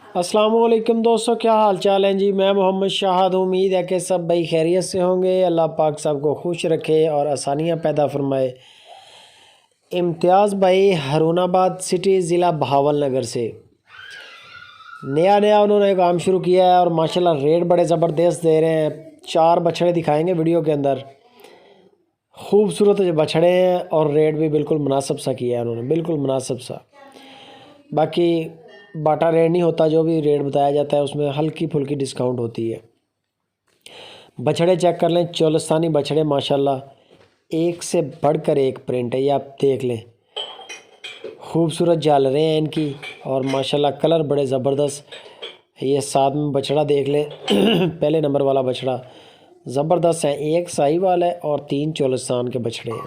अस्सलाम वालेकुम दोस्तों, क्या हाल चाल हैं जी। मैं मोहम्मद शाहद। उम्मीद है कि सब भाई खैरियत से होंगे। अल्लाह पाक सबको खुश रखे और आसानियाँ पैदा फरमाए। इम्तियाज़ भाई हरुणाबाद सिटी ज़िला बहावल नगर से नया नया उन्होंने काम शुरू किया है और माशाल्लाह रेट बड़े ज़बरदस्त दे रहे हैं। 4 बछड़े दिखाएंगे वीडियो के अंदर। खूबसूरत बछड़े हैं और रेट भी बिल्कुल मुनासिब सा किया है उन्होंने, बिल्कुल मुनासिब सा। बाकी बाटा रेट नहीं होता, जो भी रेट बताया जाता है उसमें हल्की फुल्की डिस्काउंट होती है। बछड़े चेक कर लें, चोलस्तानी बछड़े माशाल्लाह एक से बढ़कर एक प्रिंट है, ये आप देख लें। खूबसूरत झालरें हैं इनकी और माशाल्लाह कलर बड़े ज़बरदस्त। ये साथ में बछड़ा देख लें पहले नंबर वाला बछड़ा ज़बरदस्त है। एक साहिवाल है और 3 चोलस्तान के बछड़े हैं।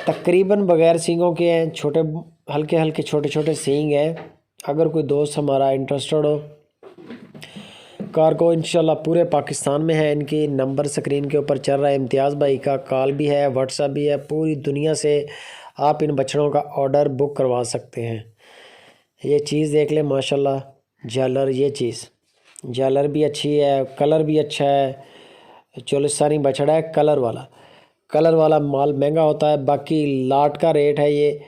तकरीबन बगैर सींगों के हैं, छोटे हल्के हल्के छोटे छोटे सींग हैं। अगर कोई दोस्त हमारा इंटरेस्टेड हो कार को, इंशाल्लाह पूरे पाकिस्तान में है। इनकी नंबर स्क्रीन के ऊपर चल रहा है। इम्तियाज़ भाई का कॉल भी है, व्हाट्सएप भी है। पूरी दुनिया से आप इन बछड़ों का ऑर्डर बुक करवा सकते हैं। ये चीज़ देख लें माशाल्लाह, झालर, ये चीज़ झालर भी अच्छी है, कलर भी अच्छा है। चोलिस्तानी बछड़ा है, कलर वाला माल महंगा होता है। बाकी लाट का रेट है ये।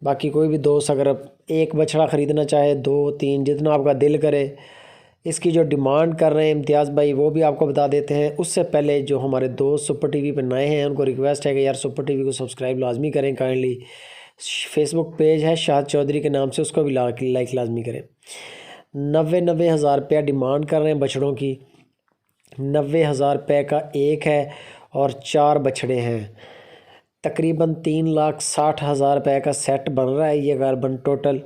बाकी कोई भी दोस्त अगर एक बछड़ा ख़रीदना चाहे, 2 3 जितना आपका दिल करे, इसकी जो डिमांड कर रहे हैं इम्तियाज़ भाई वो भी आपको बता देते हैं। उससे पहले जो हमारे दोस्त सुपर टीवी पर नए हैं उनको रिक्वेस्ट है कि यार सुपर टीवी को सब्सक्राइब लाजमी करें काइंडली। फेसबुक पेज है शाहद चौधरी के नाम से, उसको भी लाइक लाजमी करें। 90 हज़ार रुपया डिमांड कर रहे हैं बछड़ों की। 90 हज़ार रुपये का एक है और 4 बछड़े हैं। तकरीबन 3,60,000 रुपये का सेट बन रहा है ये कार्बन टोटल।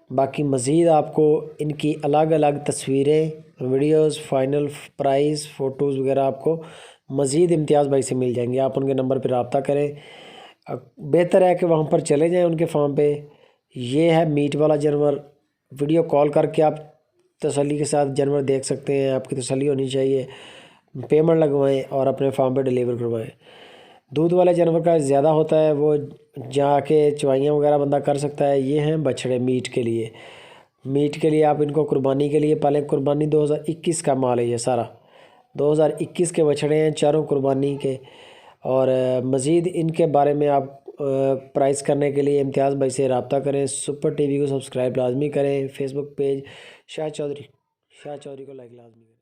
बाकी मज़ीद आपको इनकी अलग अलग तस्वीरें, वीडियोस, फाइनल प्राइस, फ़ोटोज़ वगैरह आपको मज़ीद इम्तियाज़ भाई से मिल जाएंगे। आप उनके नंबर पर रब्ता करें। बेहतर है कि वहाँ पर चले जाएं उनके फार्म पे। ये है मीट वाला जानवर। वीडियो कॉल करके आप तसल्ली के साथ जानवर देख सकते हैं। आपकी तसल्ली होनी चाहिए। पेमेंट लगवाएं और अपने फार्म पे डिलीवर करवाएं। दूध वाले जानवर का ज़्यादा होता है, वो जाके चवाइयाँ वगैरह बंदा कर सकता है। ये हैं बछड़े मीट के लिए। मीट के लिए आप इनको कुर्बानी के लिए पालें। कुर्बानी 2021 का माल है ये सारा। 2021 के बछड़े हैं, चारों कुर्बानी के। और मज़ीद इनके बारे में आप प्राइस करने के लिए इम्तियाज़ भाई से रब्ता करें। सुपर टीवी को सब्सक्राइब लाजमी करें। फेसबुक पेज शाहद चौधरी को लाइक लाजमी करें।